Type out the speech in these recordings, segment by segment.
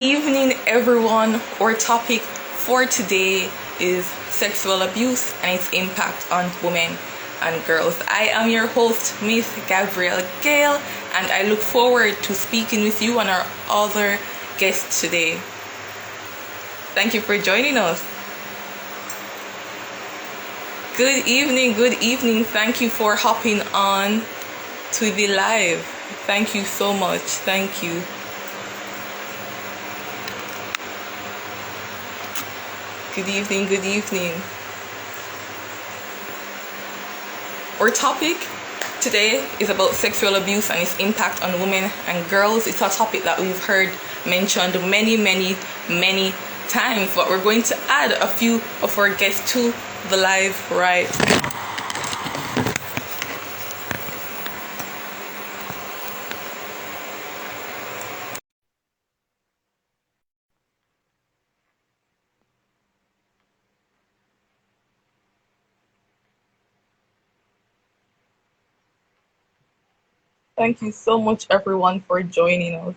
Evening, everyone. Our topic for today is sexual abuse and its impact on women and girls. I am your host, Miss Gabrielle Gale, and I look forward to speaking with you and our other guests today. Thank you for joining us. Good evening, good evening. Thank you for hopping on to the live. Thank you so much. Thank you. Good evening, good evening. Our topic today is about sexual abuse and its impact on women and girls. It's a topic that we've heard mentioned many times, but we're going to add a few of our guests to the live right now. Thank you so much, everyone, for joining us.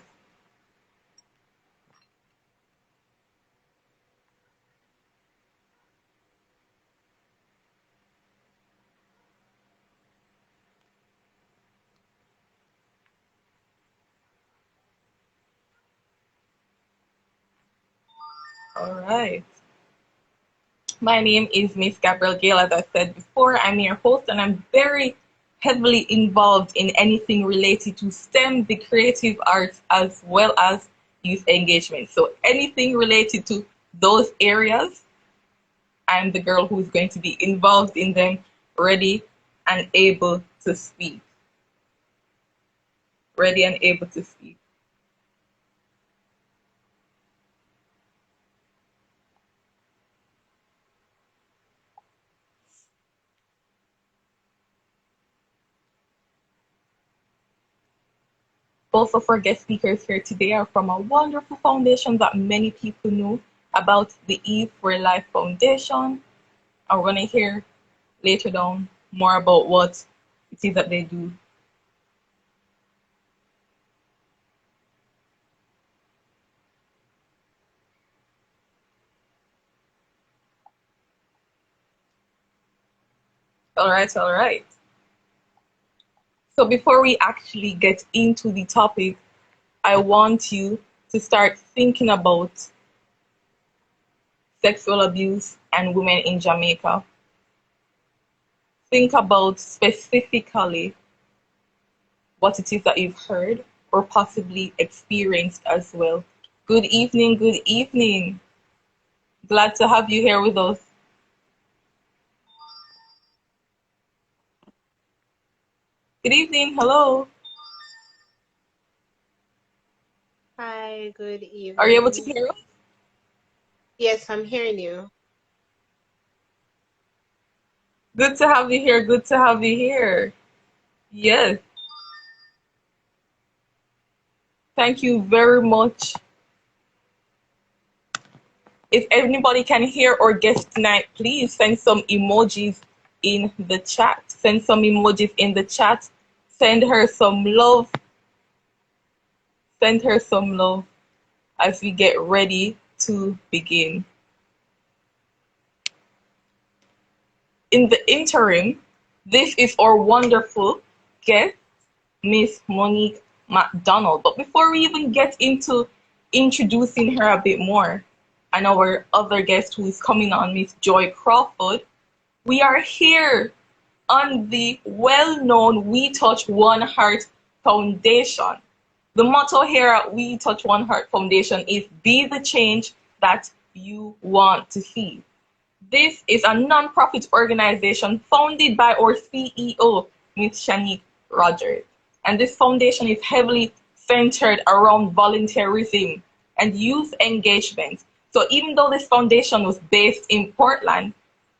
All right. My name is Miss Gabrielle Gale. As I said before, I'm your host, and I'm very heavily involved in anything related to STEM, the creative arts, as well as youth engagement. So anything related to those areas, I'm the girl who's going to be involved in them, ready and able to speak. Ready and able to speak. Both of our guest speakers here today are from a wonderful foundation that many people know about, the Eve for Life Foundation. And we're going to hear later down more about what it is that they do. All right. So before we actually get into the topic, I want you to start thinking about sexual abuse and women in Jamaica. Think about specifically what it is that you've heard or possibly experienced as well. Good evening, good evening. Glad to have you here with us. Good evening, hello. Hi, good evening. Are you able to hear us? Yes, I'm hearing you. Good to have you here, good to have you here. Yes. Thank you very much. If anybody can hear our guest tonight, please send some emojis in the chat. Send some emojis in the chat. Send her some love. Send her some love as we get ready to begin. In the interim, this is our wonderful guest, Miss Monique McDonald. But before we even get into introducing her a bit more, and our other guest who is coming on, Miss Joy Crawford, we are here on the well-known We Touch One Heart Foundation. The motto here at We Touch One Heart Foundation is be the change that you want to see. This is a non-profit organization founded by our CEO, Ms. Shanique Rogers. And this foundation is heavily centered around volunteerism and youth engagement. So even though this foundation was based in Portland,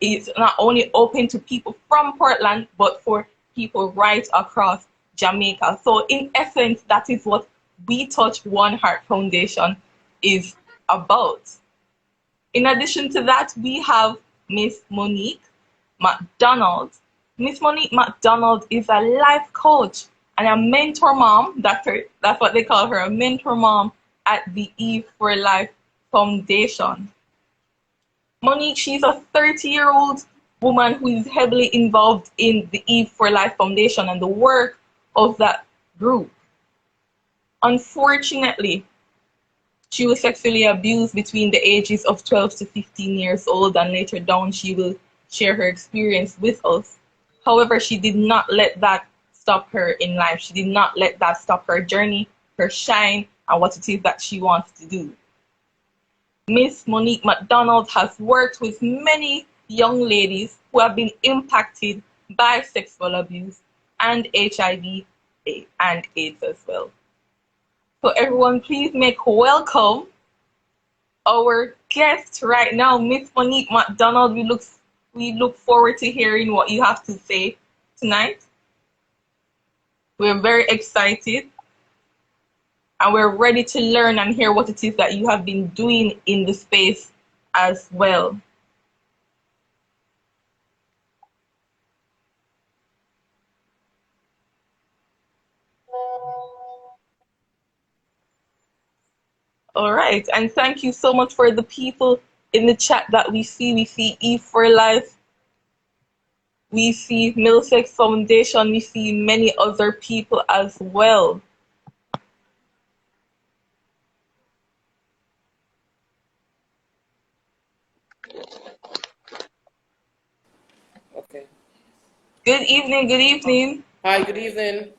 it's not only open to people from Portland, but for people right across Jamaica. So in essence, that is what We Touch One Heart Foundation is about. In addition to that, we have Miss Monique McDonald. Miss Monique McDonald is a life coach and a mentor mom. That's what they call her, a mentor mom at the Eve for Life Foundation. Monique, she's a 30-year-old woman who is heavily involved in the Eve for Life Foundation and the work of that group. Unfortunately, she was sexually abused between the ages of 12 to 15 years old, and later down she will share her experience with us. However, she did not let that stop her in life. She did not let that stop her journey, her shine, and what it is that she wants to do. Miss Monique McDonald has worked with many young ladies who have been impacted by sexual abuse and HIV and AIDS as well. So everyone, please make welcome our guest right now, Miss Monique McDonald. We look forward to hearing what you have to say tonight. We're very excited and we're ready to learn and hear what it is that you have been doing in the space as well. All right, and thank you so much for the people in the chat that we see. We see Eve for Life, we see Middlesex Foundation, we see many other people as well. Okay. Good evening, good evening. Hi, good evening.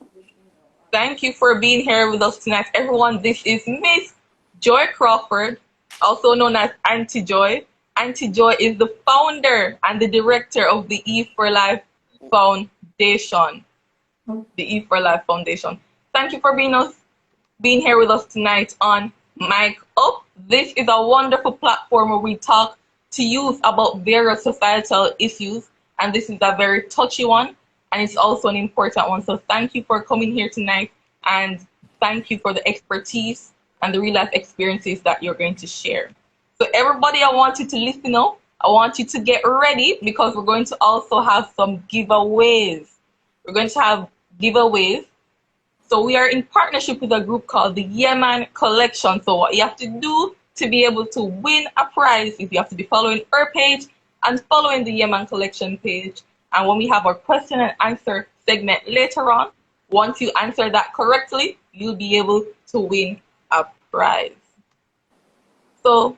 Thank you for being here with us tonight. Everyone, this is Miss Joy Crawford, also known as Auntie Joy. Auntie Joy is the founder and the director of the Eve for Life Foundation. The Eve for Life Foundation. Thank you for being here with us tonight on Mic Up. This is a wonderful platform where we talk to youth about various societal issues, and this is a very touchy one, and it's also an important one. So thank you for coming here tonight, and thank you for the expertise and the real life experiences that you're going to share. So everybody, I want you to listen up. I want you to get ready because we're going to also have some giveaways. We're going to have giveaways. So we are in partnership with a group called the Yemen Collection. So what you have to do to be able to win a prize is you have to be following our page and following the Yemen Collection page. And when we have our question and answer segment later on, once you answer that correctly, you'll be able to win a prize. So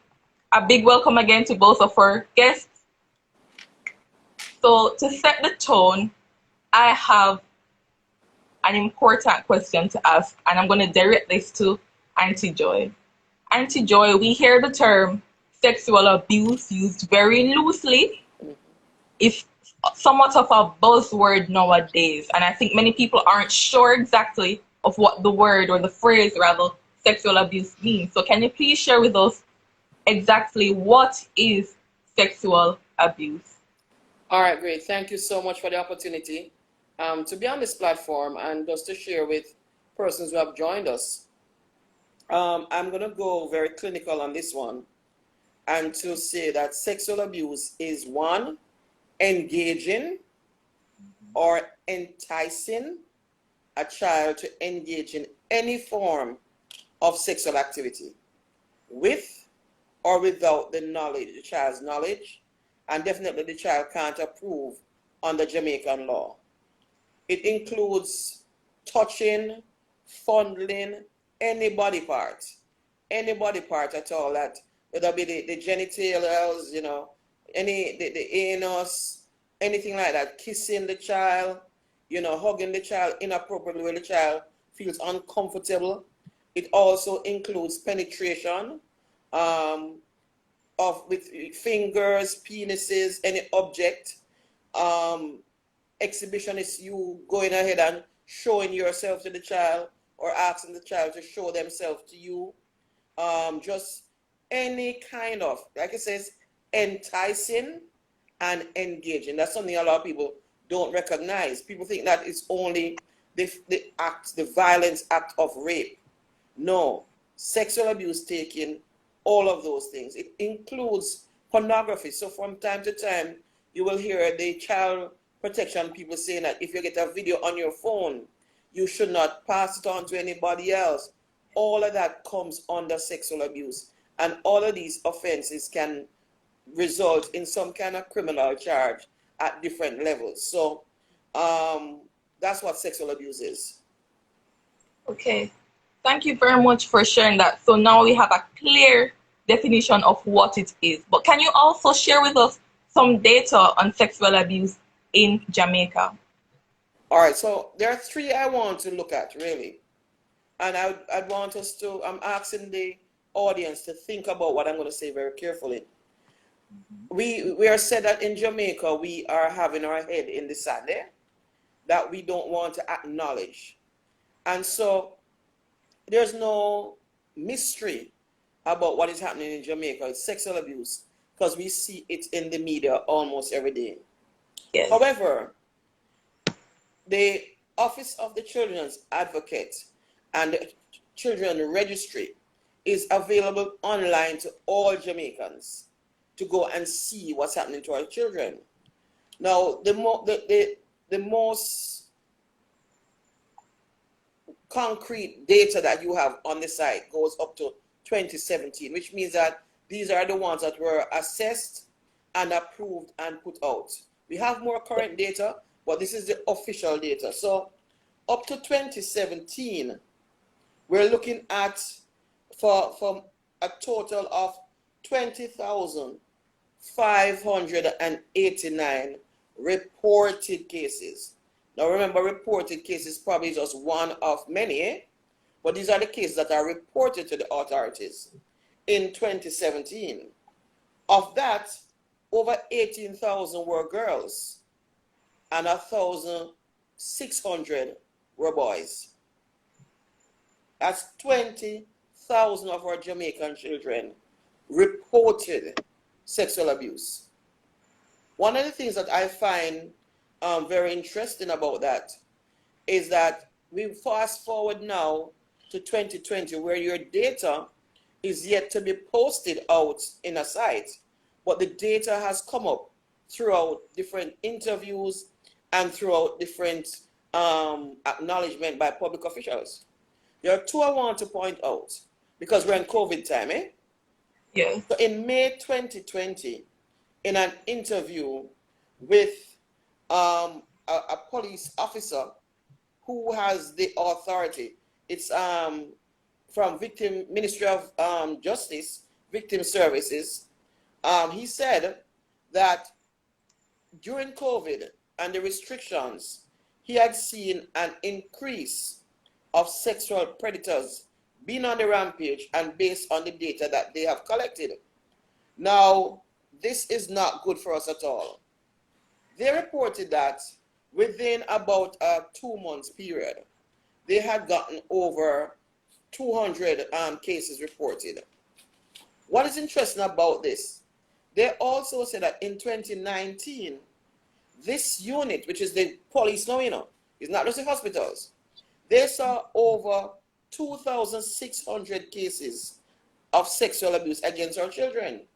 a big welcome again to both of our guests. So to set the tone, I have an important question to ask, and I'm going to direct this to Auntie Joy. Auntie Joy, we hear the term sexual abuse used very loosely. It's somewhat of a buzzword nowadays, and I think many people aren't sure exactly of what the word or the phrase rather sexual abuse means. So can you please share with us exactly what is sexual abuse? All right, great. Thank you so much for the opportunity to be on this platform and just to share with persons who have joined us. I'm going to go very clinical on this one and to say that sexual abuse is one, engaging or enticing a child to engage in any form of sexual activity with or without the child's knowledge, and definitely the child can't approve under Jamaican law. It includes touching, fondling any body part at all, that whether it be the genitals, the anus, anything like that, kissing the child, hugging the child inappropriately where the child feels uncomfortable. It also includes penetration with fingers, penises, any object. Exhibition is you going ahead and showing yourself to the child or asking the child to show themselves to you. Just any kind of, like it says, enticing and engaging. That's something a lot of people don't recognize. People think that it's only the violence act of rape. No, sexual abuse taking all of those things. It includes pornography. So from time to time, you will hear the child protection people saying that if you get a video on your phone, you should not pass it on to anybody else. all of that comes under sexual abuse. And all of these offenses can result in some kind of criminal charge at different levels. So that's what sexual abuse is. Okay. Thank you very much for sharing that. So now we have a clear definition of what it is. But can you also share with us some data on sexual abuse in Jamaica? All right, so there are three I want to look at, really. And I'd want us to, I'm asking the audience to think about what I'm going to say very carefully. We are said that in Jamaica, we are having our head in the sand there, that we don't want to acknowledge. And so there's no mystery about what is happening in Jamaica. It's sexual abuse, because we see it in the media almost every day. Yes. However, the Office of the Children's Advocate and the Children Registry is available online to all Jamaicans to go and see what's happening to our children. Now, the most concrete data that you have on the site goes up to 2017, which means that these are the ones that were assessed and approved and put out. We have more current data, but this is the official data. So up to 2017, we're looking at from a total of 20,589 reported cases. Now remember, reported cases probably just one of many, but these are the cases that are reported to the authorities in 2017. Of that, over 18,000 were girls and 1,600 were boys. That's 20,000 of our Jamaican children reported sexual abuse. One of the things that I find very interesting about that is that we fast forward now to 2020, where your data is yet to be posted out in a site, but the data has come up throughout different interviews and throughout different acknowledgement by public officials. There are two I want to point out, because we're in COVID time, Yes. So in May 2020, in an interview with a police officer who has the authority, it's from Ministry of Justice, Victim Services, he said that during COVID and the restrictions, he had seen an increase of sexual predators being on the rampage, and based on the data that they have collected. Now, this is not good for us at all. They reported that within about a 2 months period, they had gotten over 200 cases reported. What is interesting about this, they also said that in 2019, this unit, which is the police now, it's not just the hospitals, they saw over 2,600 cases of sexual abuse against our children.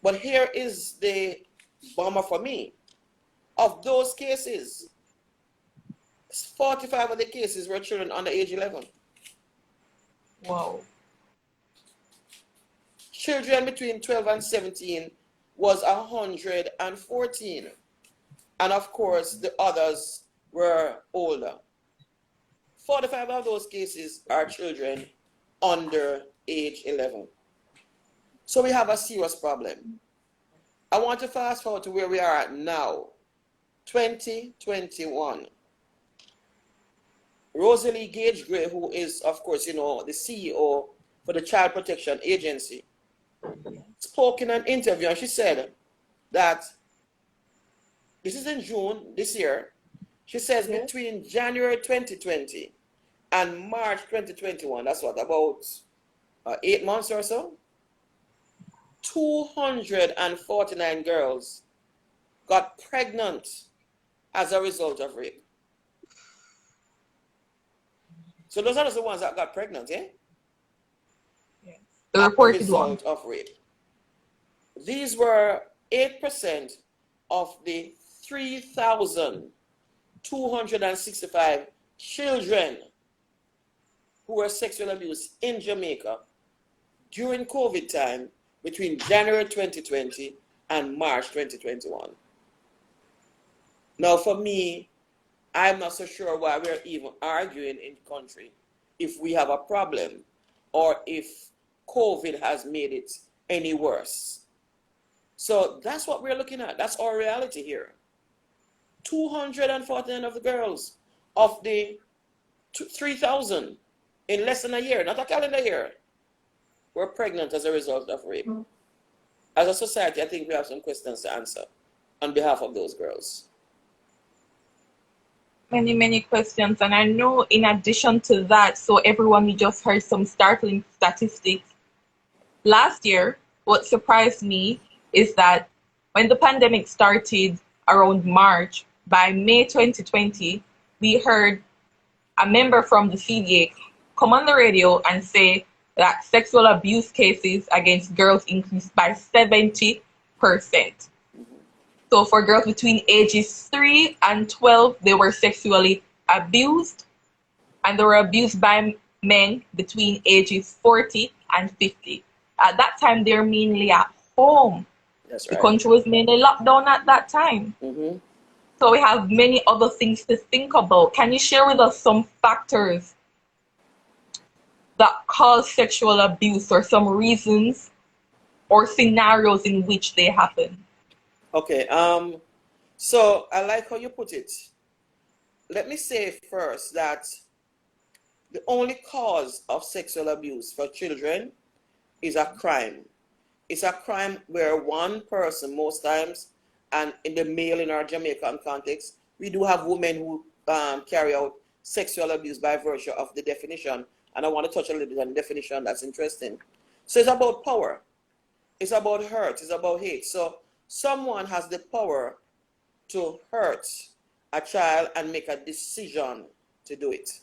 But here is the bummer for me. Of those cases, 45 of the cases were children under age 11. Wow. Children between 12 and 17 was 114. And of course, the others were older. 45 of those cases are children under age 11. So we have a serious problem. I want to fast forward to where we are at now, 2021. Rosalie Gage-Gray, who is, of course, the CEO for the Child Protection Agency, spoke in an interview, and she said that, this is in June this year, she says between January 2020 and March 2021, that's what, about 8 months or so, 249 girls got pregnant as a result of rape. So those are the ones that got pregnant, Yes. The reported as a one. result of rape. These were 8% of the 3,265 children who were sexually abused in Jamaica during COVID time between January 2020 and March 2021. Now, for me, I'm not so sure why we're even arguing in the country if we have a problem or if COVID has made it any worse. So that's what we're looking at. That's our reality here. 249 of the girls of the 3,000 in less than a year, not a calendar year, were pregnant as a result of rape. Mm-hmm. As a society, I think we have some questions to answer on behalf of those girls. Many, many questions. And I know in addition to that, so everyone, we just heard some startling statistics. Last year, what surprised me is that when the pandemic started around March, by May 2020, we heard a member from the CDA come on the radio and say that sexual abuse cases against girls increased by 70%. So for girls between ages 3 and 12, they were sexually abused, and they were abused by men between ages 40 and 50. At that time, they're mainly at home. That's right. The country was mainly locked down at that time. Mm-hmm. So we have many other things to think about. Can you share with us some factors that cause sexual abuse, or some reasons or scenarios in which they happen? Okay, so I like how you put it. Let me say first that the only cause of sexual abuse for children is a crime. It's a crime where one person, most times, and in the male in our Jamaican context, we do have women who carry out sexual abuse by virtue of the definition. And I want to touch a little bit on the definition. That's interesting. So it's about power. It's about hurt. It's about hate. So someone has the power to hurt a child and make a decision to do it.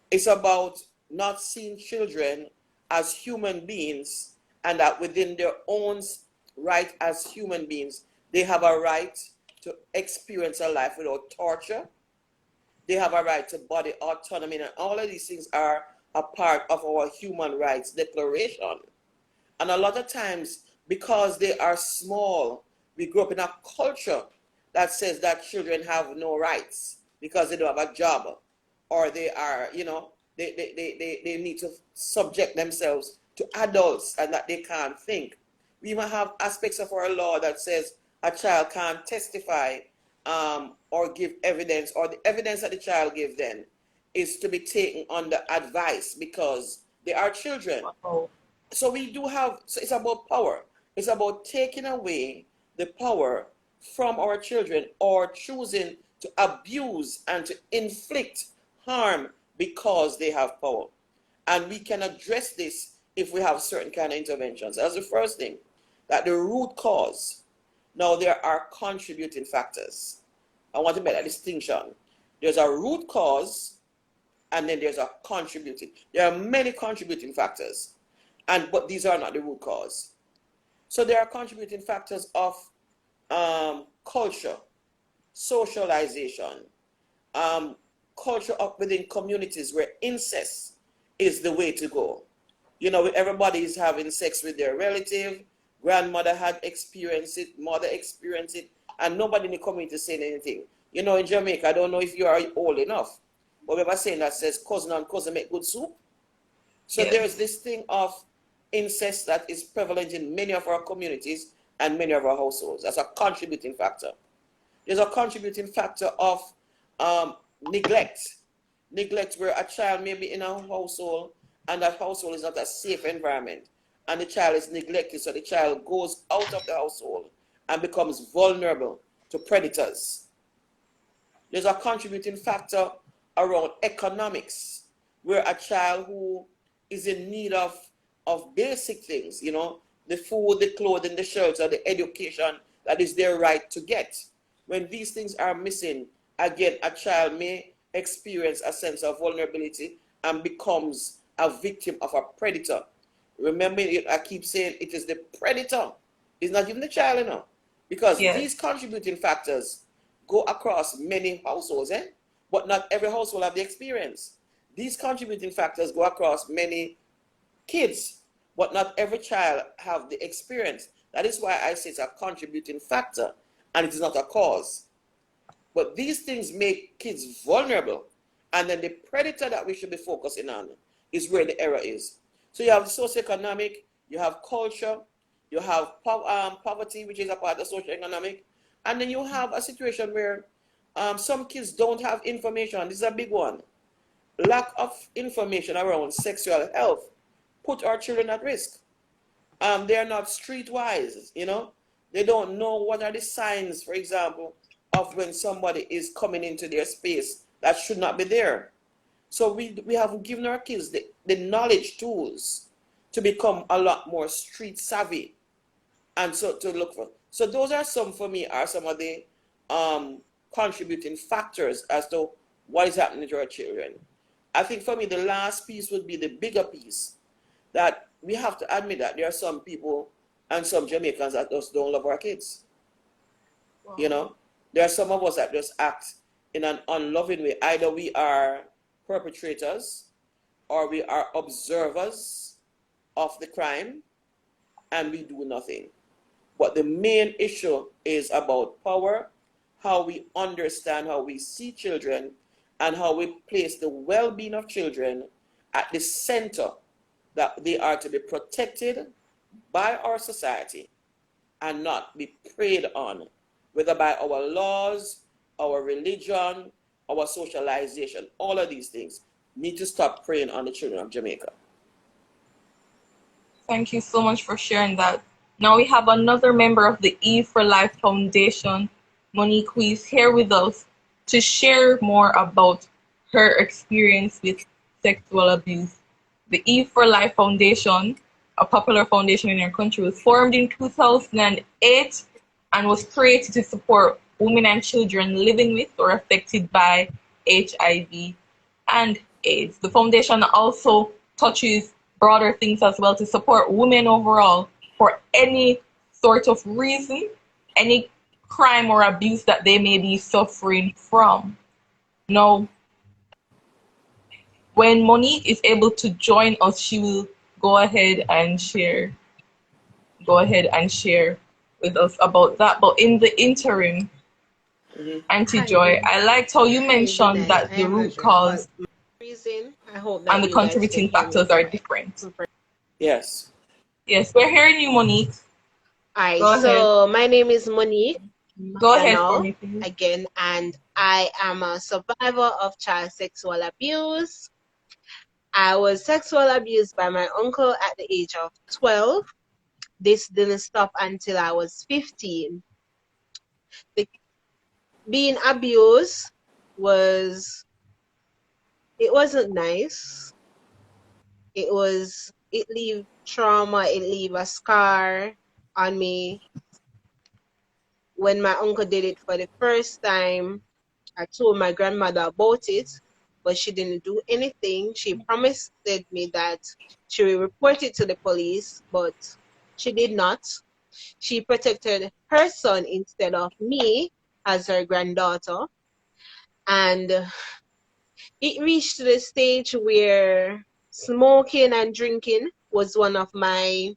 It's about not seeing children as human beings, and that within their own right as human beings, they have a right to experience a life without torture. They have a right to body autonomy, and all of these things are a part of our human rights declaration. And a lot of times, because they are small, we grew up in a culture that says that children have no rights because they don't have a job, or they are, they need to subject themselves to adults and that they can't think. We even have aspects of our law that says a child can't testify or give evidence, or the evidence that the child gives then is to be taken under advice because they are children. Oh. So we do have, so it's about power. It's about taking away the power from our children, or choosing to abuse and to inflict harm because they have power. And we can address this if we have certain kind of interventions. That's the first thing, that the root cause. Now, there are contributing factors. I want to make a distinction. There's a root cause, and then there's a contributing. There are many contributing factors, but these are not the root cause. So there are contributing factors of culture, socialization, culture up within communities where incest is the way to go. Everybody is having sex with their relative. Grandmother had experienced it, mother experienced it, and nobody in the community saying anything. In Jamaica, I don't know if you are old enough, but we have a saying that says cousin and cousin make good soup. So yeah. There's this thing of incest that is prevalent in many of our communities and many of our households. That's a contributing factor. There's a contributing factor of neglect. Neglect where a child may be in a household and that household is not a safe environment, and the child is neglected, so the child goes out of the household and becomes vulnerable to predators. There's a contributing factor around economics, where a child who is in need of basic things, the food, the clothing, the shelter, the education that is their right to get. When these things are missing, again, a child may experience a sense of vulnerability and becomes a victim of a predator. Remember, I keep saying it is the predator. It's not even the child, because yes. These contributing factors go across many households, but not every household have the experience. These contributing factors go across many kids, but not every child have the experience. That is why I say it's a contributing factor and it is not a cause. But these things make kids vulnerable. And then the predator that we should be focusing on is where the error is. So you have socioeconomic, you have culture, you have poverty, which is a part of socioeconomic, and then you have a situation where some kids don't have information. This is a big one. Lack of information around sexual health put our children at risk. They are not streetwise, you know. They don't know what are the signs, for example, of when somebody is coming into their space that should not be there. So we have given our kids the knowledge tools to become a lot more street savvy and so to look for. So those are some for me are some of the contributing factors as to what is happening to our children. I think for me the last piece would be the bigger piece, that we have to admit that there are some people and some Jamaicans that just don't love our kids. Wow. You know, there are some of us that just act in an unloving way. Either we are perpetrators or we are observers of the crime and we do nothing. But the main issue is about power, how we understand, how we see children, and how we place the well-being of children at the center, that they are to be protected by our society and not be preyed on, whether by our laws, our religion, our socialization. All of these things need to stop preying on the children of Jamaica. Thank you so much for sharing that. Now we have another member of the E for Life Foundation, Monique, who is here with us to share more about her experience with sexual abuse. The E for Life Foundation, a popular foundation in our country, was formed in 2008 and was created to support women and children living with or affected by HIV and AIDS. The foundation also touches broader things as well to support women overall for any sort of reason, any crime or abuse that they may be suffering from. Now, when Monique is able to join us, she will go ahead and share with us about that. But in the interim, Auntie Joy, I liked how you mentioned that the root cause and the contributing factors are different. Yes. Yes, we're hearing you, Monique. All right, so my name is Monique. Go ahead for me, please. Again, and I am a survivor of child sexual abuse. I was sexually abused by my uncle at the age of 12. This didn't stop until I was 15. Being abused wasn't nice. It leave trauma, it leave a scar on me. When my uncle did it for the first time, I told my grandmother about it, but she didn't do anything. She promised me that she will report it to the police, but she did not. She protected her son instead of me as her granddaughter. And it reached the stage where smoking and drinking was one of my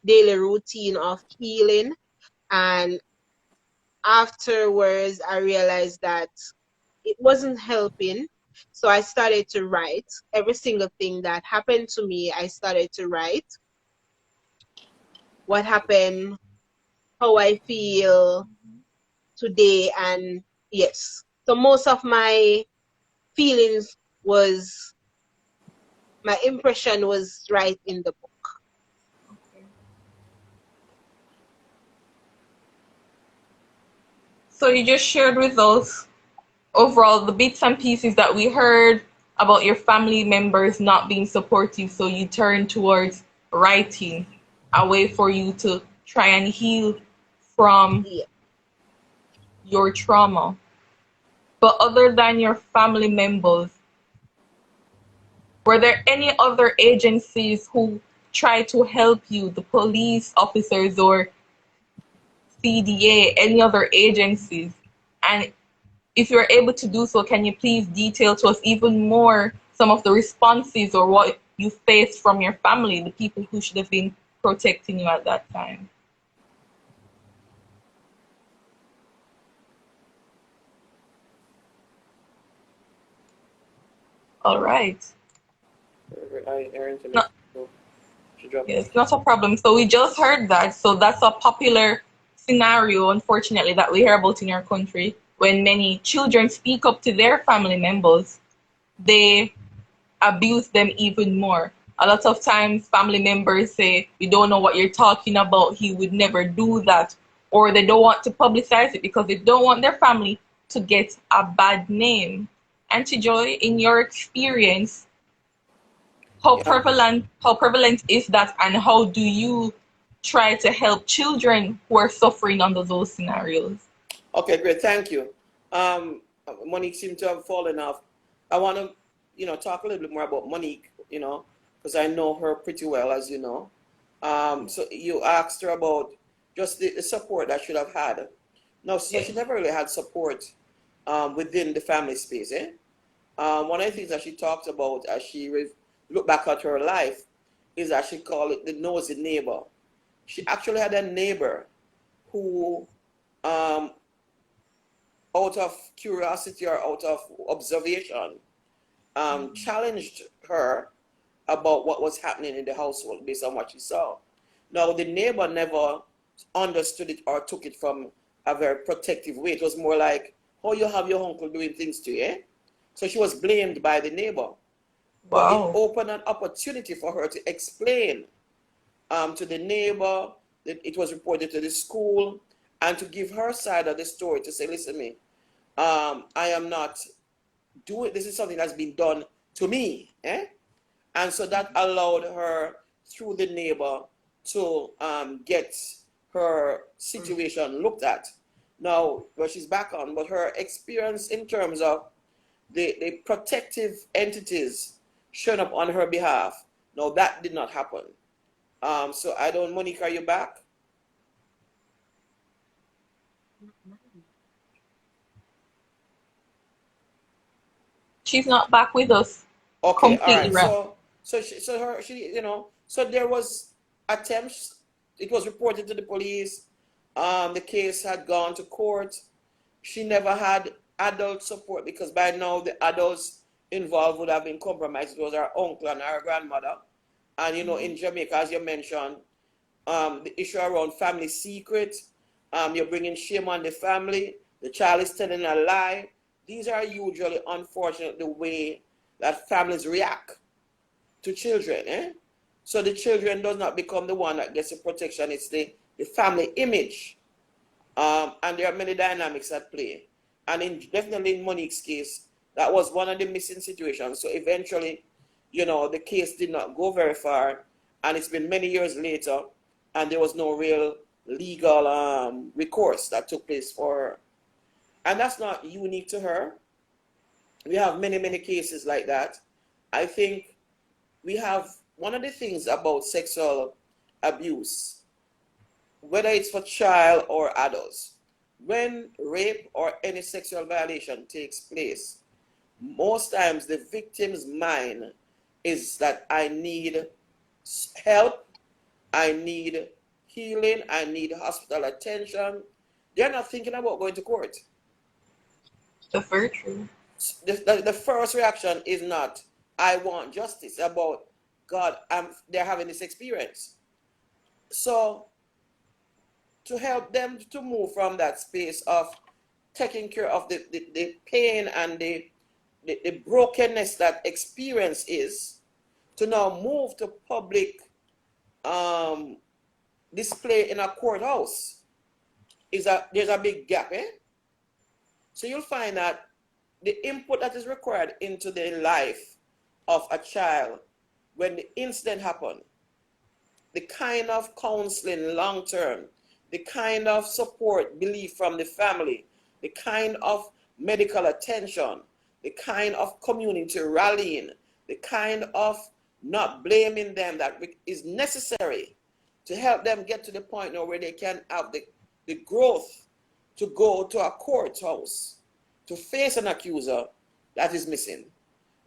daily routine of healing. And afterwards, I realized that it wasn't helping. So I started to write. Every single thing that happened to me, I started to write. What happened, how I feel today, and yes. So most of my feelings my impression was right in the book. Okay. So you just shared with us overall the bits and pieces that we heard about your family members not being supportive, so you turned towards writing, a way for you to try and heal from your trauma. But other than your family members, were there any other agencies who tried to help you, the police officers or CDA, any other agencies? And if you're able to do so, can you please detail to us even more some of the responses or what you faced from your family, the people who should have been protecting you at that time. All right. No, yes, not a problem. So we just heard that. So that's a popular scenario, unfortunately, that we hear about in our country when many children speak up to their family members. They abuse them even more. A lot of times, family members say, "We don't know what you're talking about. He would never do that." Or they don't want to publicize it because they don't want their family to get a bad name. Auntie Joy, in your experience, how prevalent is that, and how do you try to help children who are suffering under those scenarios? Okay, great. Thank you. Monique seemed to have fallen off. I want to, talk a little bit more about Monique, because I know her pretty well, as you know. So you asked her about just the support that she should have had. No, so she never really had support within the family space. One of the things that she talked about as she looked back at her life is that she called it the nosy neighbor. She actually had a neighbor who, out of curiosity or out of observation, challenged her about what was happening in the household based on what she saw. Now, the neighbor never understood it or took it from a very protective way. It was more like, how you have your uncle doing things to you, eh? So she was blamed by the neighbor. But it opened an opportunity for her to explain to the neighbor that it was reported to the school and to give her side of the story to say, listen me, I am not doing, this is something that's been done to me. And so that allowed her, through the neighbor, to get her situation looked at. Now, well, she's back on, but her experience in terms of the protective entities showing up on her behalf, no, that did not happen. So I don't, Monique, are you back? She's not back with us. Okay, Completely all right. right. So there was attempts. It was reported to the police. The case had gone to court. She never had adult support because by now the adults involved would have been compromised. It was her uncle and her grandmother. And in Jamaica, as you mentioned, the issue around family secret, you're bringing shame on the family. The child is telling a lie. These are usually, unfortunately, the way that families react to children. So the children does not become the one that gets the protection. It's the family image. And there are many dynamics at play. And definitely in Monique's case, that was one of the missing situations. So eventually, the case did not go very far. And it's been many years later, and there was no real legal recourse that took place for her. And that's not unique to her. We have many, many cases like that. I think we have one of the things about sexual abuse, whether it's for child or adults, when rape or any sexual violation takes place, most times the victim's mind is that I need help, I need healing, I need hospital attention. They're not thinking about going to court. That's very true. The first reaction is not, I want justice, about, God, they're having this experience. So to help them to move from that space of taking care of the pain and the brokenness that experience is, to now move to public display in a courthouse, there's a big gap. So you'll find that the input that is required into the life of a child when the incident happened, the kind of counseling long term, the kind of support, belief from the family, the kind of medical attention, the kind of community rallying, the kind of not blaming them that is necessary to help them get to the point now where they can have the growth to go to a courthouse to face an accuser, that is missing.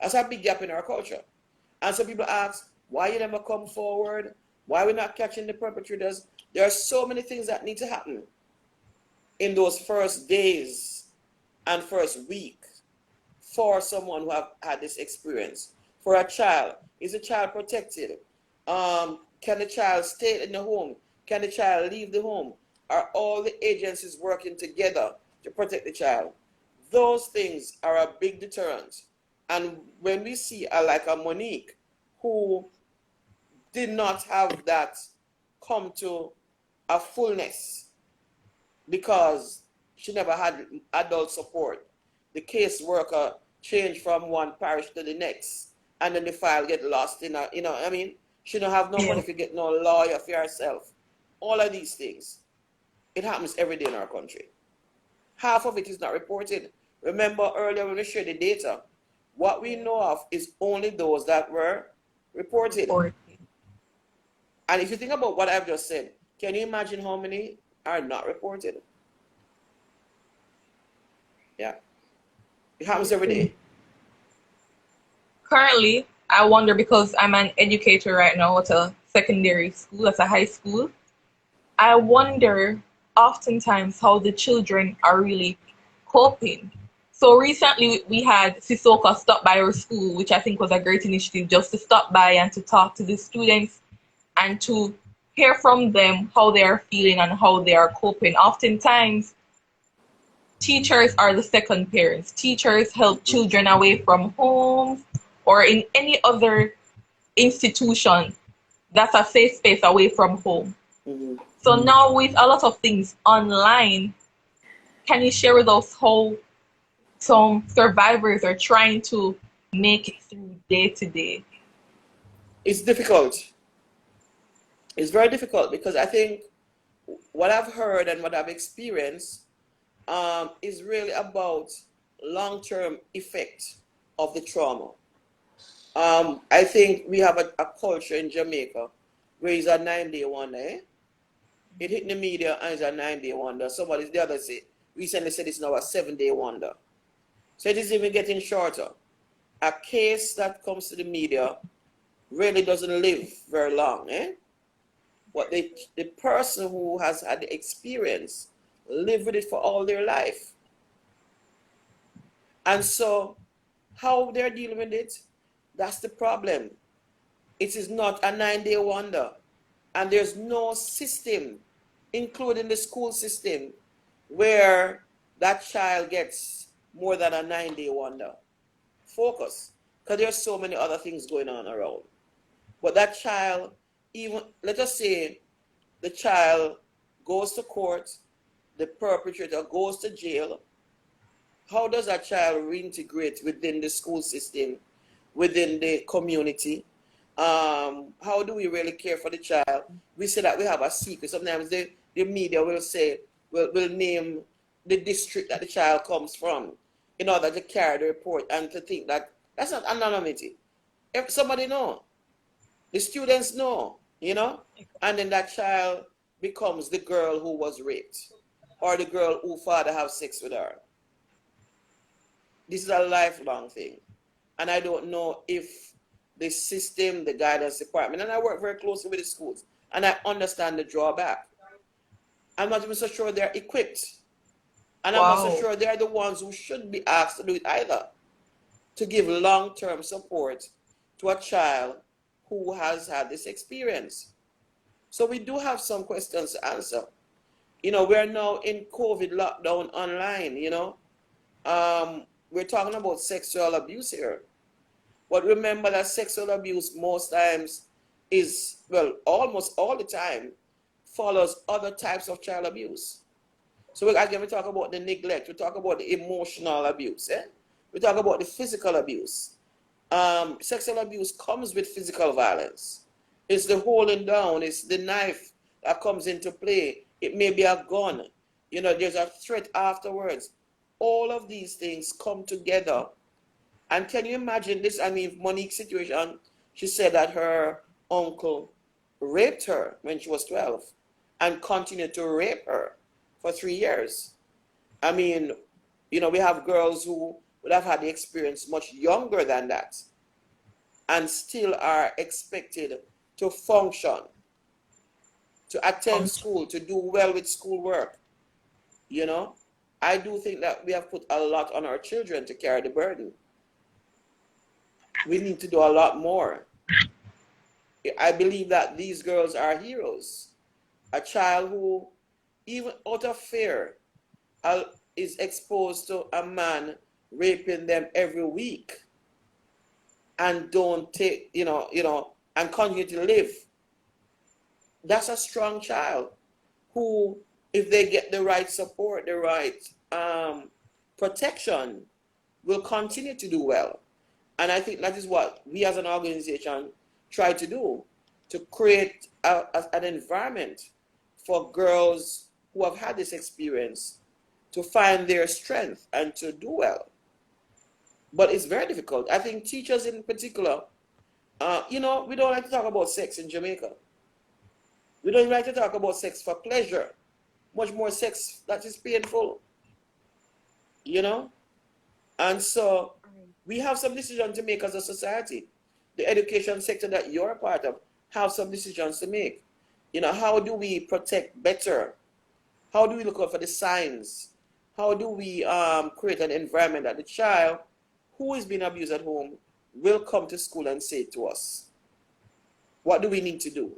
That's a big gap in our culture. And some people ask, why you never come forward? Why we not catching the perpetrators? There are so many things that need to happen in those first days and first week for someone who have had this experience. For a child, is the child protected? Can the child stay in the home? Can the child leave the home? Are all the agencies working together to protect the child? Those things are a big deterrent. And when we see like a Monique who did not have that come to a fullness because she never had adult support, the caseworker changed from one parish to the next, and then the file get lost in a, I mean, she don't have no money to get no lawyer for herself. All of these things, it happens every day in our country. Half of it is not reported. Remember earlier when we shared the data, what we know of is only those that were reported. And if you think about what I've just said, can you imagine how many are not reported? Yeah. It happens every day. Currently, I wonder, because I'm an educator right now at a secondary school, at a high school, I wonder oftentimes how the children are really coping. So recently we had Sissoko stop by our school, which I think was a great initiative, just to stop by and to talk to the students and to hear from them how they are feeling and how they are coping. Oftentimes, teachers are the second parents. Teachers help children away from homes or in any other institution that's a safe space away from home. So now with a lot of things online, can you share with us how some survivors are trying to make it through day to day? It's difficult. It's very difficult because I think what I've heard and what I've experienced is really about long-term effect of the trauma. I think we have a culture in Jamaica where it's a 9-day wonder. Eh? It hit the media and it's a 9-day wonder. Somebody the other recently said it's now a 7-day wonder. So it is even getting shorter. A case that comes to the media really doesn't live very long. Eh? But the person who has had the experience live with it for all their life. And so how they're dealing with it, that's the problem. It is not a 9-day wonder. And there's no system, including the school system, where that child gets more than a 9-day wonder. Focus. Because there's so many other things going on around. But that child, even, let us say, the child goes to court, the perpetrator goes to jail. How does that child reintegrate within the school system, within the community? How do we really care for the child? We say that we have a secret. Sometimes the media will say, will name the district that the child comes from in order to carry the report and to think that that's not anonymity. If somebody know, the students know, you know, and then that child becomes the girl who was raped or the girl who father have sex with her. This is a lifelong thing. And I don't know if the system, the guidance department, and I work very closely with the schools, and I understand the drawback. I'm not even so sure they're equipped. And I'm not so sure they're the ones who should be asked to do it either, to give long-term support to a child who has had this experience. So we do have some questions to answer. You know, we're now in COVID lockdown online, you know. We're talking about sexual abuse here. But remember that sexual abuse most times is, well, almost all the time, follows other types of child abuse. So again, we talk about the neglect, we talk about the emotional abuse, eh? We talk about the physical abuse. Sexual abuse comes with physical violence. It's the holding down, it's the knife that comes into play. It may be a gun. You know, there's a threat afterwards. All of these things come together. And can you imagine this? I mean, Monique's situation, she said that her uncle raped her when she was 12 and continued to rape her for 3 years. I mean, you know, we have girls who would have had the experience much younger than that and still are expected to function, to attend school, to do well with schoolwork. You know, I do think that we have put a lot on our children to carry the burden. We need to do a lot more. I believe that these girls are heroes. A child who, even out of fear, is exposed to a man raping them every week and don't take, and continue to live. That's a strong child who, if they get the right support, the right protection, will continue to do well. And I think that is what we as an organization try to do, to create an environment for girls who have had this experience to find their strength and to do well. But it's very difficult. I think teachers in particular, we don't like to talk about sex in Jamaica. We don't like to talk about sex for pleasure. Much more sex that is painful. And so we have some decisions to make as a society. The education sector that you're a part of have some decisions to make. How do we protect better? How do we look out for the signs? How do we create an environment that the child who is being abused at home will come to school and say to us? What do we need to do?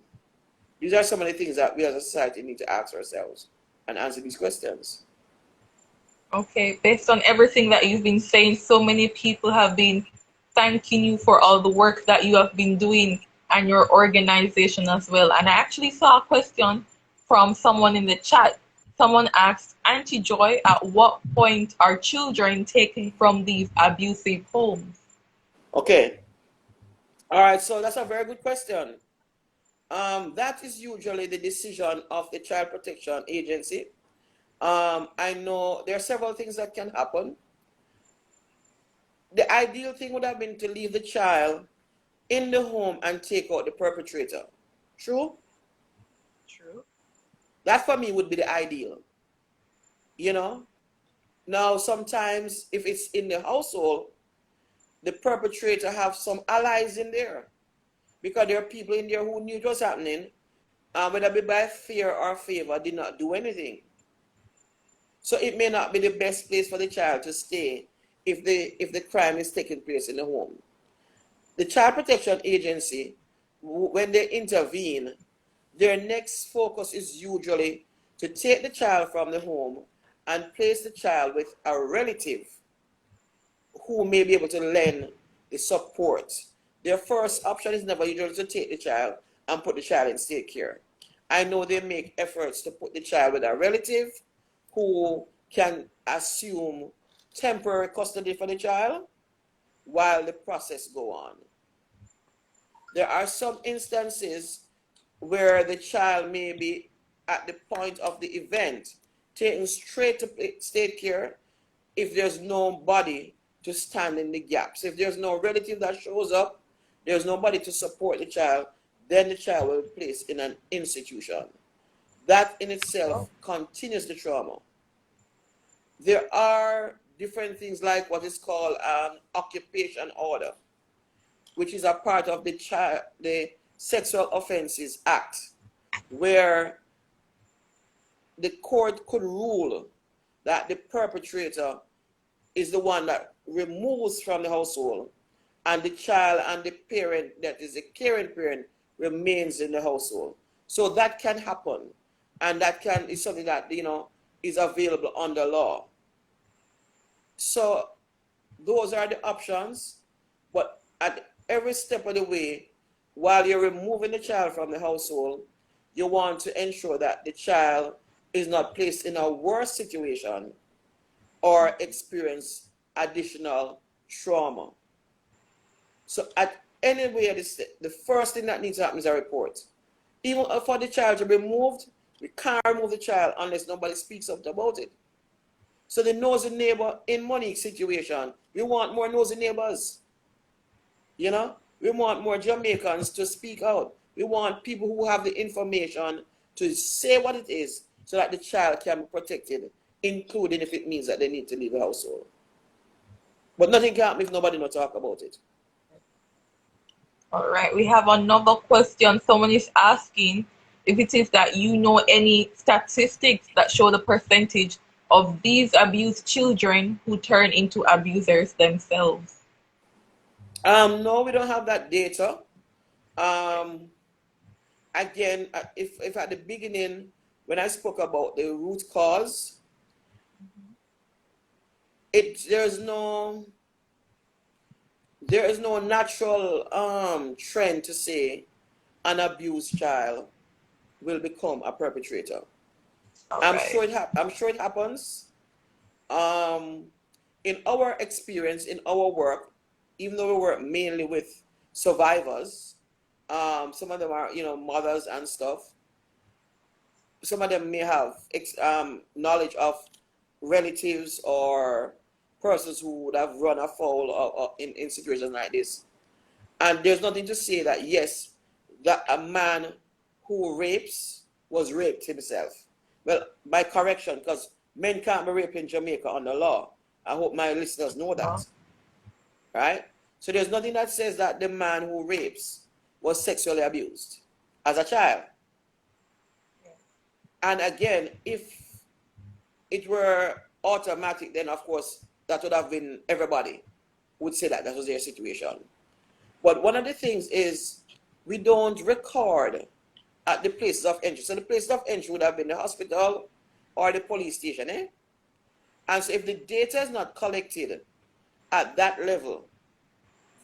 These are some of the things that we as a society need to ask ourselves and answer these questions. Okay, based on everything that you've been saying, so many people have been thanking you for all the work that you have been doing and your organization as well. And I actually saw a question from someone in the chat. Someone asked, Auntie Joy, at what point are children taken from these abusive homes? Okay. All right, so that's a very good question. That is usually the decision of the Child Protection Agency. I know there are several things that can happen. The ideal thing would have been to leave the child in the home and take out the perpetrator. True? True. That for me would be the ideal. Now sometimes if it's in the household, the perpetrator have some allies in there, because there are people in there who knew what was happening, whether it be by fear or favor, did not do anything. So it may not be the best place for the child to stay if the crime is taking place in the home. The Child Protection Agency, when they intervene, their next focus is usually to take the child from the home and place the child with a relative who may be able to lend the support. Their first option is never usually to take the child and put the child in state care. I know they make efforts to put the child with a relative who can assume temporary custody for the child while the process go on. There are some instances where the child may be at the point of the event taken straight to state care if there's nobody to stand in the gaps. If there's no relative that shows up, there's nobody to support the child, then the child will be placed in an institution. That in itself continues the trauma. There are different things like what is called occupation order, which is a part of the Sexual Offences Act, where the court could rule that the perpetrator is the one that removes from the household, and the child and the parent, that is the caring parent, remains in the household. So that can happen, and that is something that is available under law. So those are the options, but at every step of the way, while you're removing the child from the household, you want to ensure that the child is not placed in a worse situation or experience additional trauma. So at any way, the first thing that needs to happen is a report. Even for the child to be removed, we can't remove the child unless nobody speaks up about it. So the nosy neighbor in Monique situation, we want more nosy neighbors. We want more Jamaicans to speak out. We want people who have the information to say what it is so that the child can be protected, including if it means that they need to leave the household. But nothing can happen if nobody not talk about it. All right, we have another question. Someone is asking if it is that you know any statistics that show the percentage of these abused children who turn into abusers themselves. No, we don't have that data. Um, Again, if at the beginning when I spoke about the root cause, there's no natural trend to say an abused child will become a perpetrator. All I'm right. sure it happens. Um, in our experience, in our work, even though we work mainly with survivors, some of them are mothers and stuff. Some of them may have knowledge of relatives or persons who would have run afoul in situations like this. And there's nothing to say that yes, that a man who rapes was raped himself. Well, my correction, because men can't be raped in Jamaica under law. I hope my listeners know that. Right? So there's nothing that says that the man who rapes was sexually abused as a child. And again, if it were automatic, then of course that would have been everybody would say that was their situation. But one of the things is we don't record at the places of entry. So the places of entry would have been the hospital or the police station, eh? And so if the data is not collected at that level,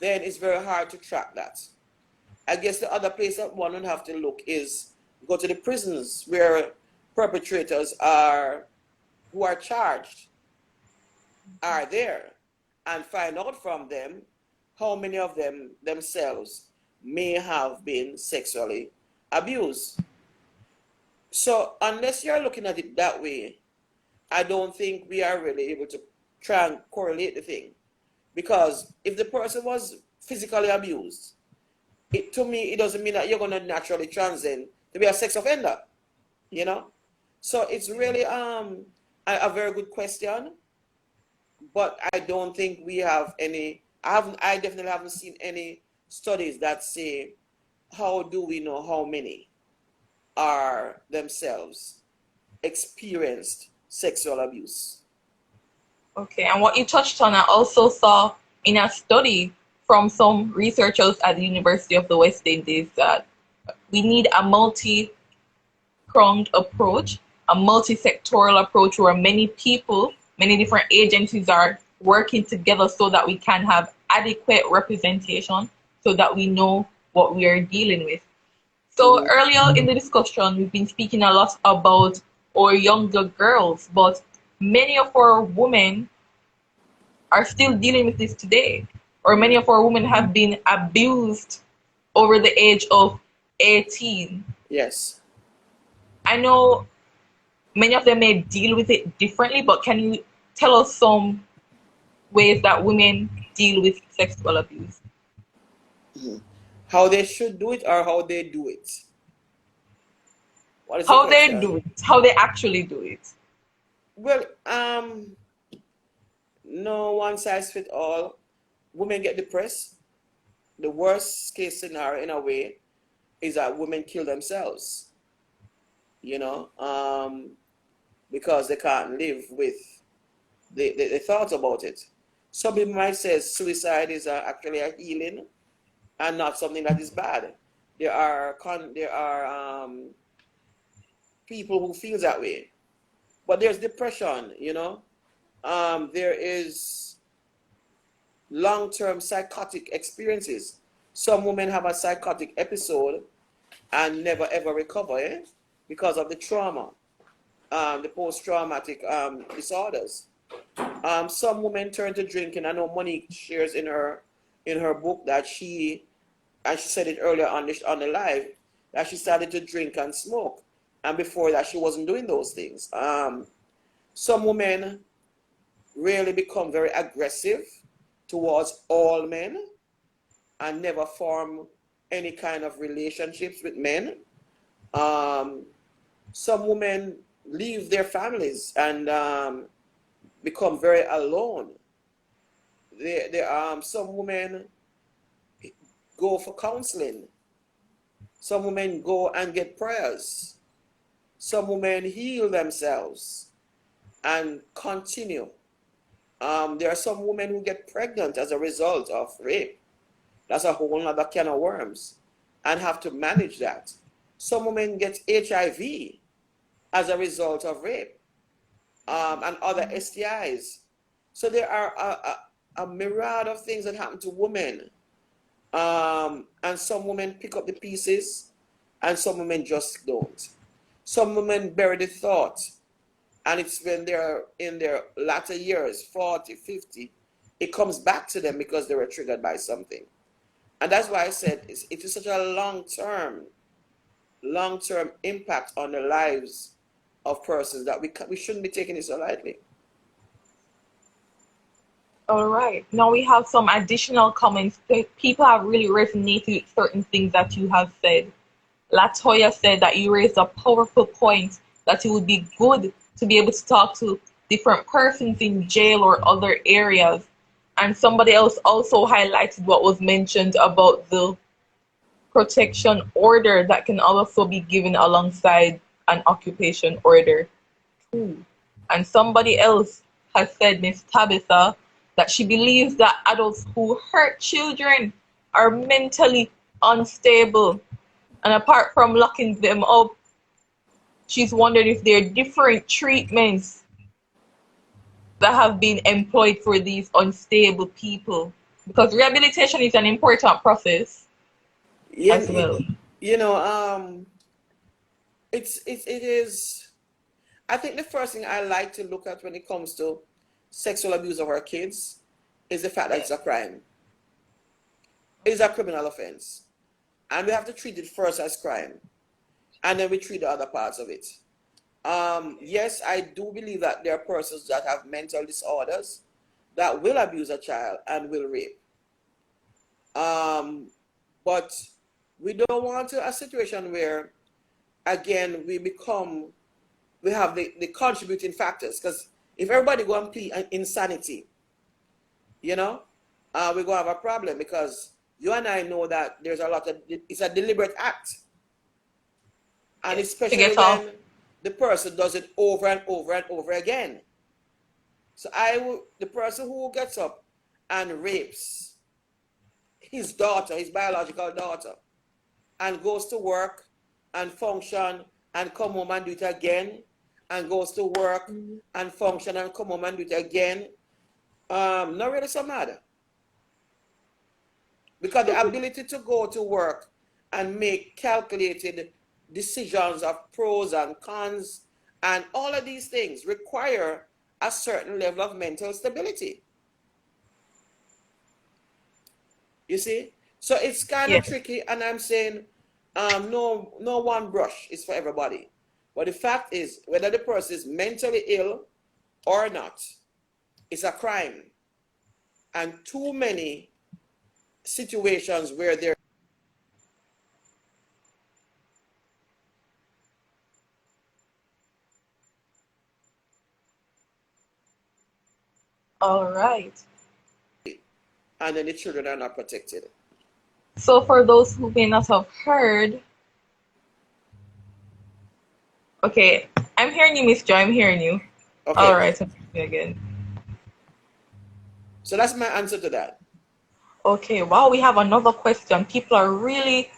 then it's very hard to track that. I guess the other place that one would have to look is go to the prisons where perpetrators who are charged are there and find out from them how many of them themselves may have been sexually abused. So unless you're looking at it that way, I don't think we are really able to try and correlate the thing. Because if the person was physically abused, to me, it doesn't mean that you're going to naturally transcend to be a sex offender, you know? So it's really a very good question, but I don't think we have any, I definitely haven't seen any studies that say, how do we know how many are themselves experienced sexual abuse? Okay, and what you touched on, I also saw in a study from some researchers at the University of the West Indies that we need a multi-pronged approach, a multi-sectoral approach where many people, many different agencies are working together so that we can have adequate representation so that we know what we are dealing with. So earlier in the discussion, we've been speaking a lot about our younger girls, but many of our women are still dealing with this today, or many of our women have been abused over the age of 18. Yes. I know many of them may deal with it differently, but can you tell us some ways that women deal with sexual abuse? How they should do it or how they do it? What is the How they question? do it, how they actually do it. Well, no one size fit all. Women get depressed. The worst case scenario, in a way, is that women kill themselves. Because they can't live with the thoughts about it. Some people might say suicide is actually a healing and not something that is bad. There are people who feel that way, but there's depression. There is long-term psychotic experiences. Some women have a psychotic episode and never ever recover because of the trauma, the post-traumatic disorders. Some women turn to drinking. I know Monique shares in her book that and she said it earlier on the live, that she started to drink and smoke, and before that she wasn't doing those things. Some women really become very aggressive towards all men and never form any kind of relationships with men. Some women leave their families and become very alone. some women go for counseling. Some women go and get prayers. Some women heal themselves and continue. There are some women who get pregnant as a result of rape. That's a whole other can of worms, and have to manage that. Some women get HIV as a result of rape, and other STIs. So there are a myriad of things that happen to women. And some women pick up the pieces, and some women just don't. Some women bury the thought, and it's when they're in their latter years, 40, 50, it comes back to them because they were triggered by something. And that's why I said it is such a long-term impact on the lives of persons that we shouldn't be taking it so lightly. All right. Now we have some additional comments. People have really resonated with certain things that you have said. Latoya said that you raised a powerful point that it would be good to be able to talk to different persons in jail or other areas. And somebody else also highlighted what was mentioned about the protection order that can also be given alongside an occupation order. And somebody else has said, Miss Tabitha, that she believes that adults who hurt children are mentally unstable. And apart from locking them up, she's wondered if there are different treatments that have been employed for these unstable people. Because rehabilitation is an important process as well. It is. I think the first thing I like to look at when it comes to sexual abuse of our kids is the fact that it's a crime. It is a criminal offense. And we have to treat it first as crime. And then we treat the other parts of it. Yes, I do believe that there are persons that have mental disorders that will abuse a child and will rape. But we don't want a situation where, again, we have the contributing factors. Because if everybody go and plead insanity, we're going to have a problem, because you and I know that it's a deliberate act. And especially when the person does it over and over and over again. So the person who gets up and rapes his daughter, his biological daughter, and goes to work and function and come home and do it again, and goes to work and function and come home and do it again, not really so matter. Because the ability to go to work and make calculated decisions of pros and cons and all of these things require a certain level of mental stability. You see? So it's kind of tricky, and I'm saying no one brush is for everybody. But the fact is, whether the person is mentally ill or not, it's a crime. And too many situations where they're all right. And then the children are not protected. So for those who may not have heard, okay, I'm hearing you, Miss Joy. I'm hearing you. Okay. All right, again. So that's my answer to that. Okay, wow, we have another question. People are really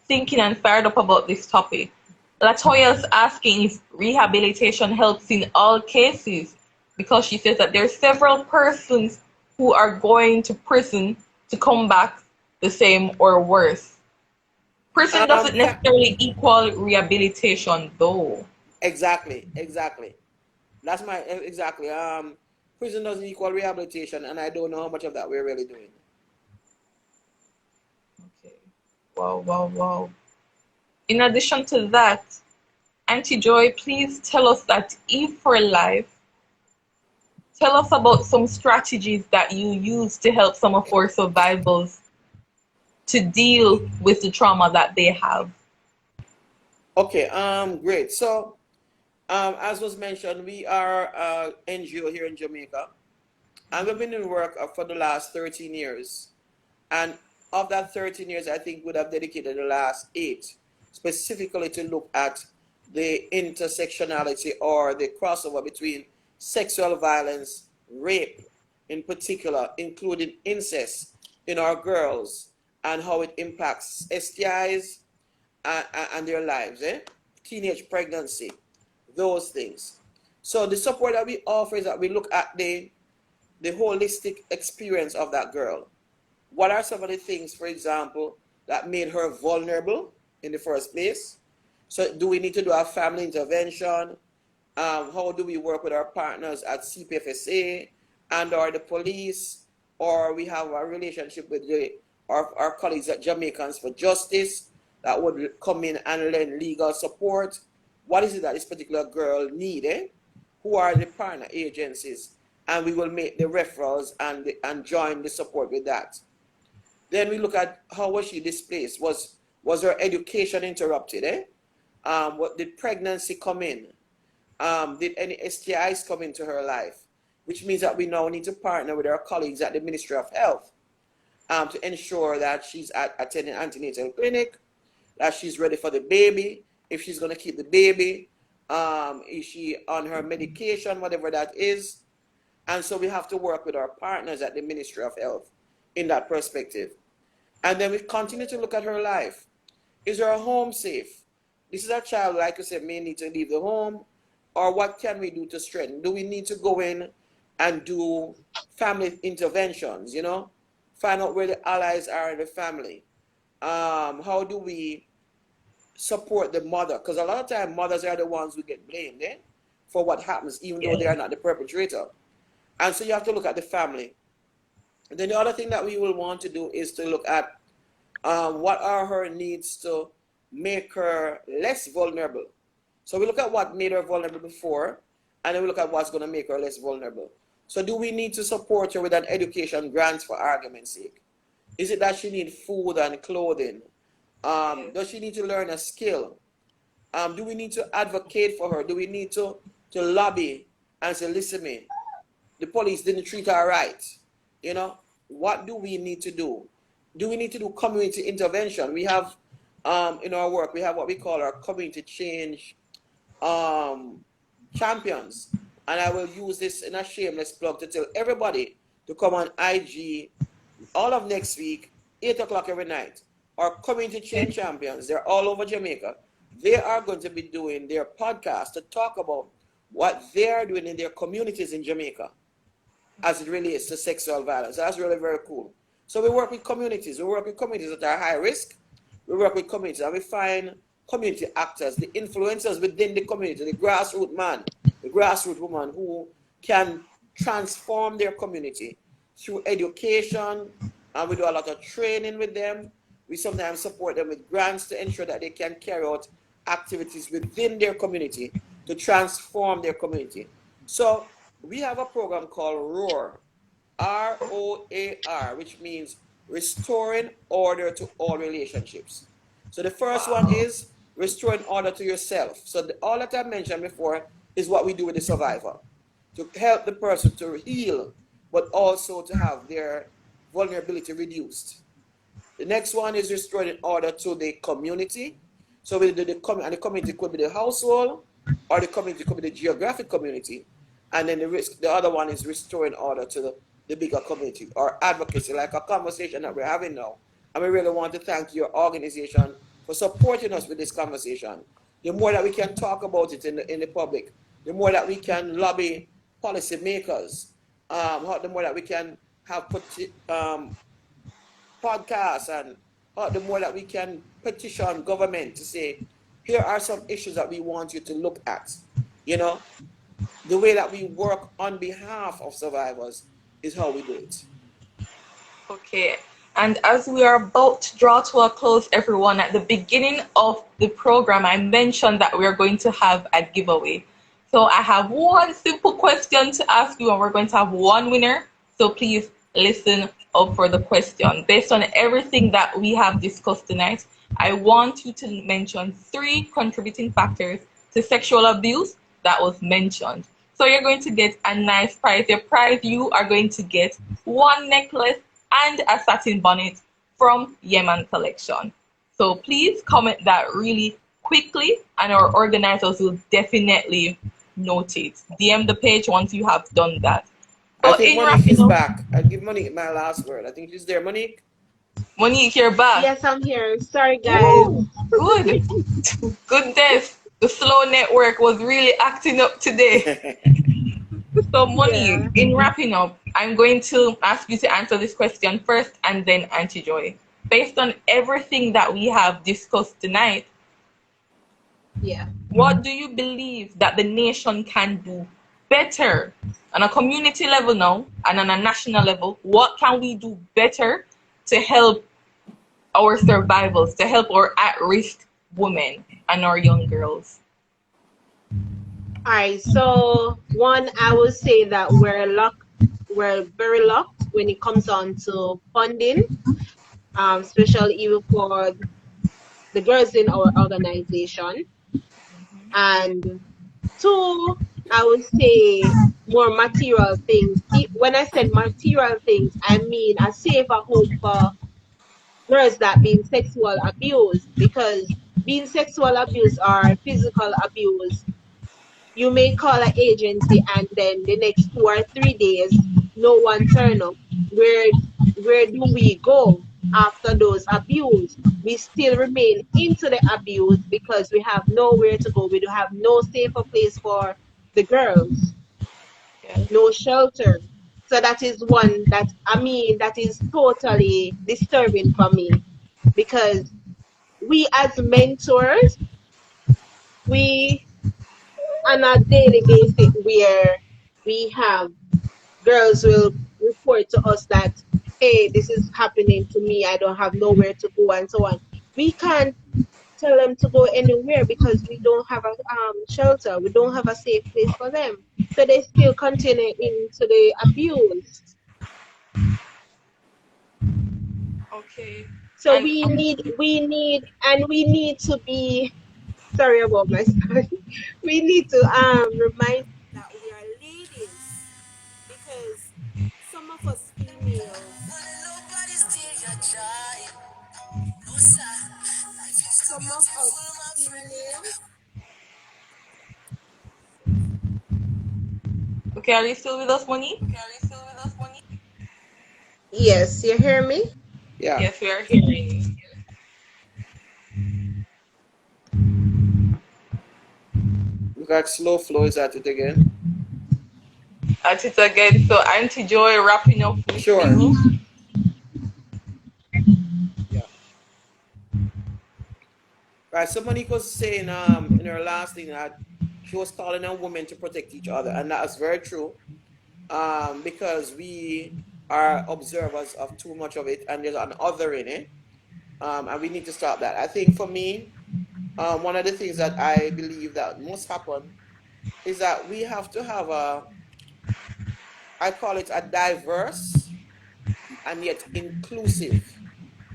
thinking and fired up about this topic. Latoya's asking if rehabilitation helps in all cases, because she says that there are several persons who are going to prison to come back the same or worse. Prison doesn't necessarily equal rehabilitation, though. Exactly. That's exactly. Prison doesn't equal rehabilitation, and I don't know how much of that we're really doing. Okay. Wow. In addition to that, Auntie Joy, please tell us that E4Life. Tell us about some strategies that you use to help some of our survivors to deal with the trauma that they have. Okay, great. So, as was mentioned, we are an NGO here in Jamaica, And we've been in work for the last 13 years. And of that 13 years, I think we'd have dedicated the last 8 specifically to look at the intersectionality or the crossover between sexual violence, rape in particular, including incest in our girls, and how it impacts STIs and their lives, teenage pregnancy, those things. So the support that we offer is that we look at the holistic experience of that girl. What are some of the things, for example, that made her vulnerable in the first place? So do we need to do a family intervention? How do we work with our partners at CPFSA and or the police? Or we have a relationship with our colleagues at Jamaicans for Justice that would come in and lend legal support. What is it that this particular girl need? Who are the partner agencies? And we will make the referrals and join the support with that. Then we look at how was she displaced? Was her education interrupted? What did pregnancy come in? Did any STIs come into her life? Which means that we now need to partner with our colleagues at the Ministry of Health to ensure that she's attending antenatal clinic, that she's ready for the baby, if she's going to keep the baby, is she on her medication, whatever that is. And so we have to work with our partners at the Ministry of Health in that perspective. And then we continue to look at her life. Is her home safe? This is a child, like I said, may need to leave the home. Or what can we do to strengthen? Do we need to go in and do family interventions, Find out where the allies are in the family. How do we support the mother? Because a lot of times mothers are the ones who get blamed for what happens, even though they are not the perpetrator. And so you have to look at the family. And then the other thing that we will want to do is to look at what are her needs to make her less vulnerable. So we look at what made her vulnerable before, and then we look at what's going to make her less vulnerable. So do we need to support her with an education grant, for argument's sake? Is it that she needs food and clothing? Does she need to learn a skill? Do we need to advocate for her? Do we need to lobby and say, listen, me, the police didn't treat her right? What do we need to do? Do we need to do community intervention? We have, in our work, we have what we call our community change champions. And I will use this in a shameless plug to tell everybody to come on IG all of next week, 8 o'clock every night. Our community change champions, they're all over Jamaica. They are going to be doing their podcast to talk about what they are doing in their communities in Jamaica as it relates to sexual violence. That's really very cool. So we work with communities. We work with communities that are high risk. We work with communities and we find community actors, the influencers within the community, the grassroots man, the grassroots woman who can transform their community through education, and we do a lot of training with them. We sometimes support them with grants to ensure that they can carry out activities within their community to transform their community. So we have a program called ROAR, ROAR, which means Restoring Order to All Relationships. So the first one is restoring order to yourself. So all that I mentioned before is what we do with the survivor, to help the person to heal, but also to have their vulnerability reduced. The next one is restoring order to the community. So we do the community could be the household, or the community could be the geographic community. And then the other one is restoring order to the bigger community, or advocacy, like a conversation that we're having now. And we really want to thank your organization for supporting us with this conversation. The more that we can talk about it in the public, the more that we can lobby policymakers, the more that we can have podcasts, and the more that we can petition government to say, here are some issues that we want you to look at. The way that we work on behalf of survivors is how we do it. Okay. And as we are about to draw to a close, everyone, at the beginning of the program, I mentioned that we are going to have a giveaway. So I have one simple question to ask you, and we're going to have one winner. So please listen up for the question. Based on everything that we have discussed tonight, I want you to mention 3 contributing factors to sexual abuse that was mentioned. So you're going to get a nice prize. Your prize, you are going to get one necklace and a satin bonnet from Yemen Collection. So please comment that really quickly and our organizers will definitely note it. DM the page once you have done that. I So think in Monique wrapping is up, back. I'll give Monique my last word. I think she's there. Monique? Monique, you're back. Yes, I'm here. Sorry, guys. Woo, good. Goodness. The slow network was really acting up today. So, Yeah. Monique, in wrapping up, I'm going to ask you to answer this question first and then Auntie Joy. Based on everything that we have discussed tonight, Yeah. what do you believe that the nation can do better on a community level now and on a national level? What can we do better to help our survivors, to help our at-risk women and our young girls? All right. So one, I would say that we're very locked when it comes on to funding, especially even for the girls in our organization. And two, I would say more material things. When I said material things, I mean a safer home for girls that being sexual abused, because being sexual abuse or physical abuse, you may call an agency and then the next 2 or 3 days no one turn up. Where do we go after those abuse? We still remain into the abuse because we have nowhere to go. We do have no safer place for the girls, Yes. no shelter. So that is one that, I mean, that is totally disturbing for me, because we as mentors, we on a daily basis where we have girls will report to us that, hey, this is happening to me, I don't have nowhere to go, and so on. We can't tell them to go anywhere because we don't have a shelter, we don't have a safe place for them, so they still continue into the abuse. Okay. So And we need to be, sorry about my son. We need to remind that we are ladies, because some of us females, some of us females, okay, are you still with us, Monique? yes, you hear me? Yeah. Yes, we are hearing you. Look at slow flow is at it again. At it again. So, Auntie Joy, wrapping up with Sure. you. Yeah. Right. So Monique was saying in her last thing that she was calling on women to protect each other, and that is very true. Because we are observers of too much of it, and there's an other in it, and we need to stop that. I think for me, one of the things that I believe that must happen is that we have to have I call it a diverse and yet inclusive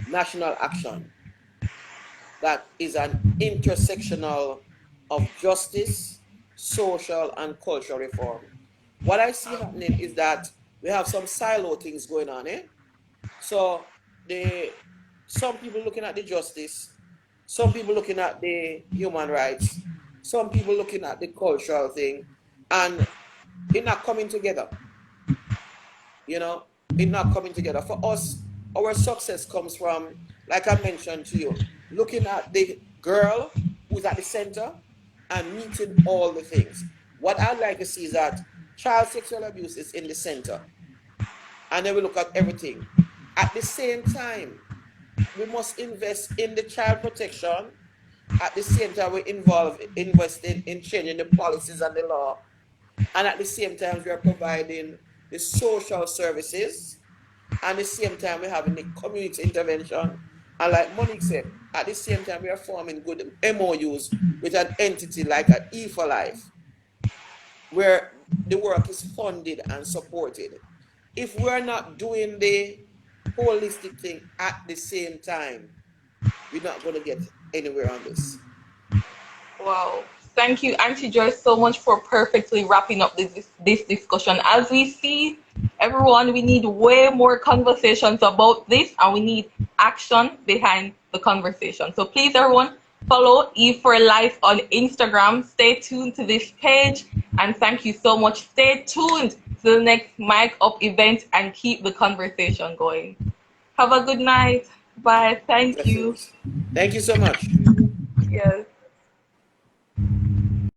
national action that is an intersectional of justice, social, and cultural reform. What I see happening is that we have some silo things going on, eh? So the some people looking at the justice, some people looking at the human rights, some people looking at the cultural thing, and it not coming together. You know, it not coming together. For us, our success comes from, like I mentioned to you, looking at the girl who's at the center and meeting all the things. What I'd like to see is that child sexual abuse is in the center, and then we look at everything. At the same time, we must invest in the child protection. At the same time, we invest in changing the policies and the law. And at the same time, we are providing the social services. And at the same time, we're having the community intervention. And like Monique said, at the same time, we are forming good MOUs with an entity like an E for Life, where the work is funded and supported. If we're not doing the holistic thing at the same time, we're not going to get anywhere on this. Wow. Thank you, Auntie Joyce, so much for perfectly wrapping up this discussion. As we see, everyone, we need way more conversations about this, and we need action behind the conversation. So please, everyone, follow Eve for Life on Instagram. Stay tuned to this page, and thank you so much. Stay tuned to the next Mic Up event and keep the conversation going. Have a good night. Bye. Thank you. Thank you so much. Yes.